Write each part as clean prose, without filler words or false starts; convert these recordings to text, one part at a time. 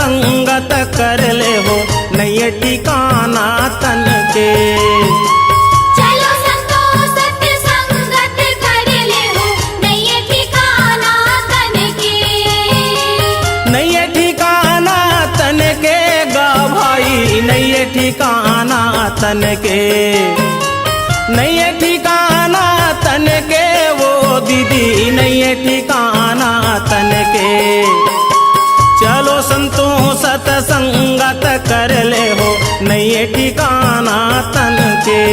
सत्संगत कर ले हो नहीं ठिकाना तन के। चलो संतो सत्संगत कर ले हो नहीं ठिकाना तन के। नहीं ठिकाना तन के गा भाई नहीं ठिकाना तन के। नहीं ठिकाना तन के वो दीदी नहीं ठिकाना तन के। चलो संतों सत्संगत कर ले हो नहीं ठिकाना तन के।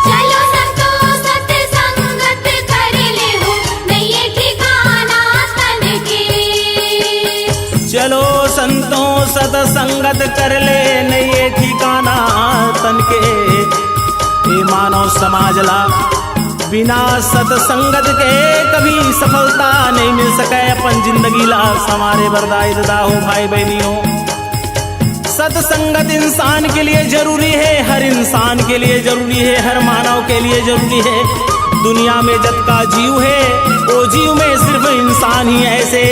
चलो संतो सत्संगत कर ले हो नहीं ठिकाना तन के। चलो संतों सत्संगत कर ले नहीं ठिकाना तन के। ये मानव समाज ला बिना सत्संगत के कभी सफलता नहीं मिल सके। अपन जिंदगी ला समारे बरदाई दादा हो भाई बहनियों। सत्संगत इंसान के लिए जरूरी है, हर इंसान के लिए जरूरी है, हर मानव के लिए जरूरी है। दुनिया में जब का जीव है वो जीव में सिर्फ इंसान ही ऐसे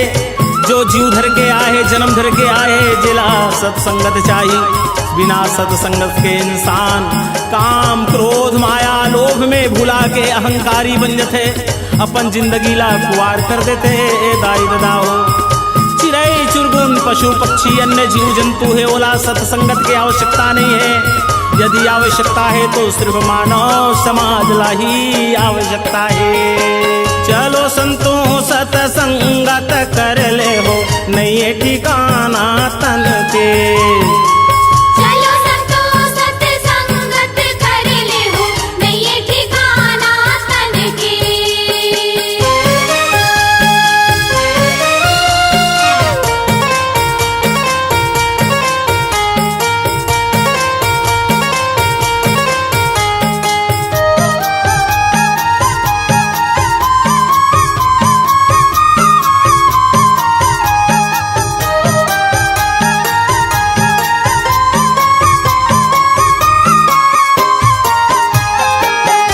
जो जीव धर के आए जन्म धर के आए जिला सत्संगत चाहिए। बिना सत्संगत के इंसान काम क्रोध माया लोभ में भुला के अहंकारी बन जाते, अपन जिंदगी ला कुआर कर देते दाई दादा हो। चिड़ै चुरगुन पशु पक्षी अन्य जीव जंतु है ओला सत्संगत की आवश्यकता नहीं है। यदि आवश्यकता है तो सिर्फ मानव समाज ला ही आवश्यकता है। चलो संतों सत्संगत कर ले हो नहीं ठिकाना तन के। चलो संतो सत्संगत कर ले हो नहीं ठिकाना तन के।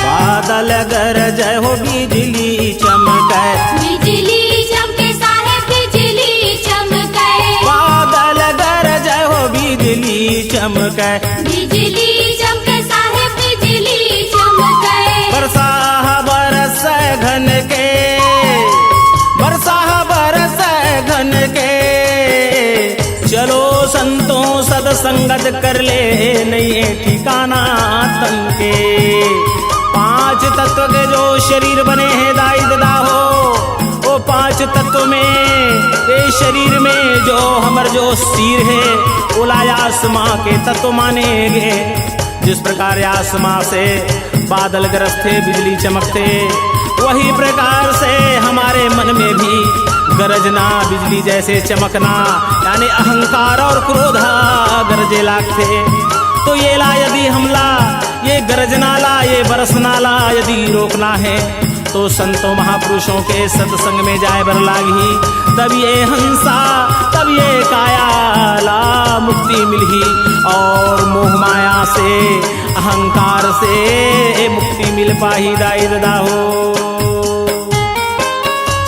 बादल गरजै हो बिजली चमकै। बिजली चमके साहेब बिजली चमके। बादल गरजै हो बिजली चमकै। बिजली चमके साहेब बिजली चमके। बरसा बरस घन के, बरसा बरस घन के। चलो संतों सत्संगत कर ले नहीं ठिकाना तन के। पांच तत्व के जो शरीर बने हैं दाई दादा हो वो पांच तत्व में ये शरीर में जो हमर जो सिर है ओला आसमां के तत्व माने गए। जिस प्रकार आसमां से बादल गरजते बिजली चमकते वही प्रकार से हमारे मन में भी गरजना बिजली जैसे चमकना यानी अहंकार और क्रोध गरजे लागते। तो ये ला यदि हमला ये गरजना ला ये बरसना ला यदि रोकना है तो संतों महापुरुषों के सत्संग में जाए बर लागी। तब ये हंसा तब ये काया ला मुक्ति मिलही और मोह माया से अहंकार से मुक्ति मिल पाही दाई दादा हो।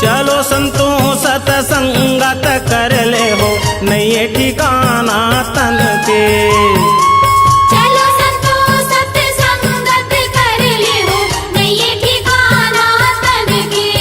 चलो संतों सत्संगत कर ले हो नहीं ठिकाना तन के। चलो संतो सत्संगत कर ले हो नहीं ठिकाना तन के।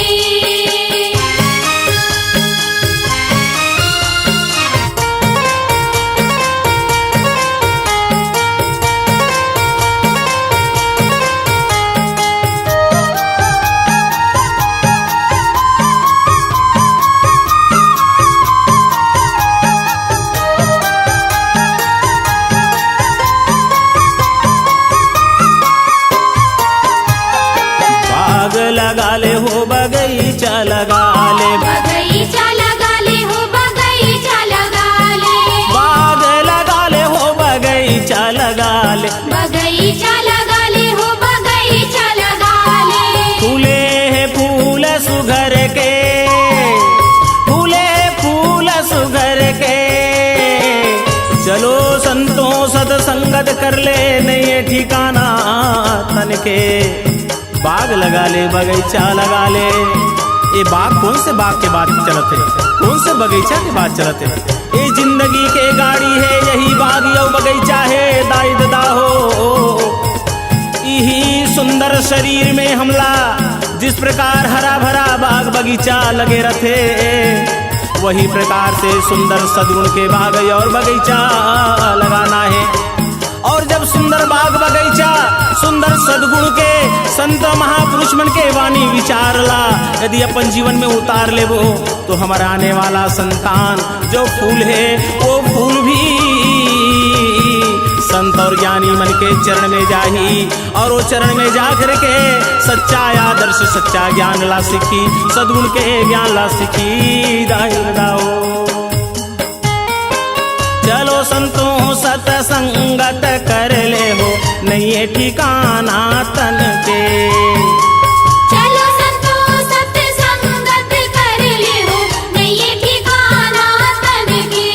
लगा ले हो बगीचा लगा ले। बगीचा लगा ले हो बगीचा लगा ले। बाग लगा ले हो बगीचा लगा ले। बगीचा लगा ले हो बगीचा लगा ले। फूले फूल सुघर के, फूले फूल सुघर के। चलो संतों सत्संगत कर ले नहीं ठिकाना तन के। बाग लगा ले बगीचा लगा ले ये बाग कौन से बाग के बात चलत है, कौन से बगीचा के बात चलत है। ये जिंदगी के गाड़ी है, यही बाग यो बगीचा है दाई ददा हो। यही सुंदर शरीर में हमला जिस प्रकार हरा भरा बाग बगीचा लगे रहते, वही प्रकार से सुंदर सद्गुण के बाग और बगीचा लगाना है। और जब सुंदर बाग बगीचा सुंदर सद्गुण के संत महापुरुष मन के वाणी विचार ला यदि अपन जीवन में उतार लेबो, तो हमारा आने वाला संतान जो फूल है वो फूल भी संत और ज्ञानी मन के चरण में जाही, और वो चरण में जा करके सच्चा आदर्श सच्चा ज्ञान ला सीखी, सद्गुण के ज्ञान ला सीखी दाओ। चलो संतों सतसंगत कर ले हो, नहीं है ठिकाना तन के। चलो संतों सत्संगत कर ले हो, नहीं है ठिकाना तन के।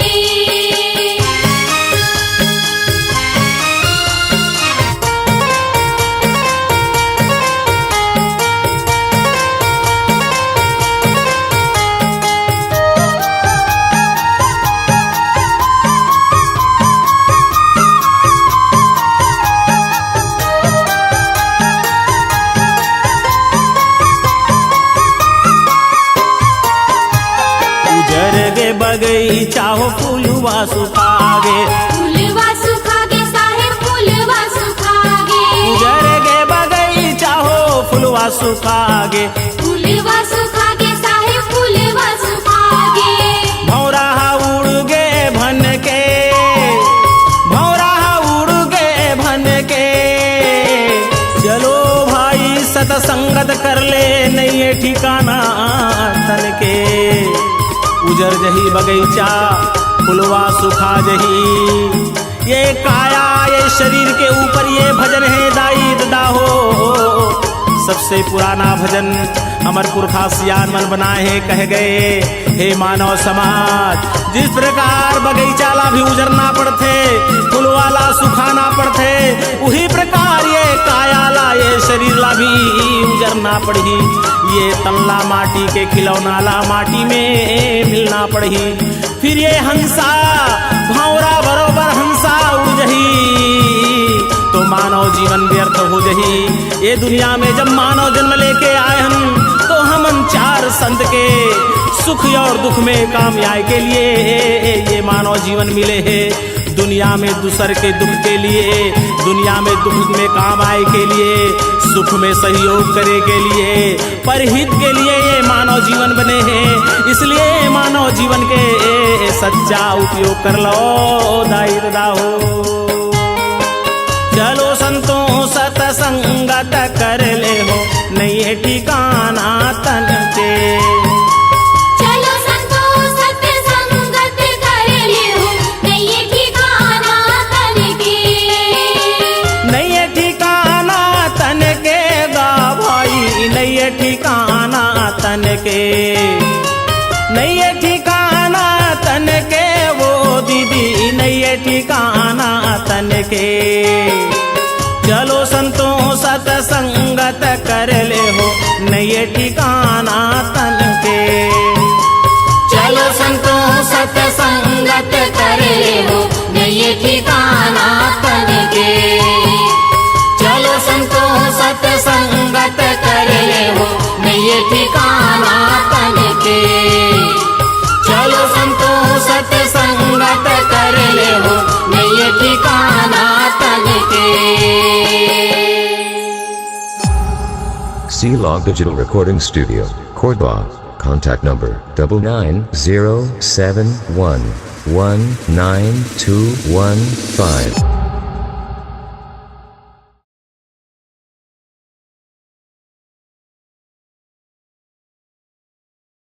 बगीचा हो फूलवा सुखागे, फूलवा सुखागे साहेब फूलवा सुखागे। उजर गे बगीचा हो फूलवा सुखागे, फूलवा सुखागे साहेब फूलवा सुखागे। भौरा उड़ गे भन के, भौरा उड़ गे भन के। चलो भाई सतसंगत कर ले, नहीं है ठिकाना तन के। उजर जही बगीचा फुलवा सुखा जही, ये काया ये शरीर के ऊपर ये भजन है दाई ददा हो। सबसे पुराना भजन अमर पुरखा सियान मन बनाए हैं, कह गए हे मानव समाज, जिस प्रकार बगीचा ला भी उजरना पड़ते, फुलवाला सुखाना पड़ते, उही प्रकार ये काया ला ये शरीर ला भी उजरना पड़ी। ये तल्ला माटी के खिलौना ला माटी में मिलना पड़ी। फिर ये हंसा भौरा बरोबर हंसा उड़ जही, तो मानव जीवन व्यर्थ हो जही। ये दुनिया में जब मानव जन्म लेके आए हम, तो हम चार संत के सुख और दुख में काम आए के लिए ये मानव जीवन मिले हैं। दुनिया में दूसर के दुख के लिए, दुनिया में दुख में काम आए के लिए, सुख में सहयोग करे के लिए, परहित के लिए ये मानव जीवन बने हैं। इसलिए मानव जीवन के सच्चा उपयोग कर लो दाई ददा हो। चलो संतों सतसंगत कर ले हो, नहीं है ठिकाना तन के। चलो संतों सत्संगत कर ले हो, नहीं है ठिकाना तन के। नहीं है ठिकाना तन के गा भाई, नहीं है ठिकाना तन के। नहीं है ठिकाना तन के वो दीदी, नहीं है ठिकाना तन के। चलो संतों सतसंगत कर ले हो, नहीं है ठिकाना तन के। चलो संतों सत्संगत कर ले हो, नहीं है ठिकाना तन के। चलो संतों सत्संगत कर ले हो, नहीं है ठिकाना तन के। चलो संतों सत्संगत कर ले हो, नहीं है ठिकाना तन के। C-Log Digital Recording Studio, Cordoba. Contact number 99071192115.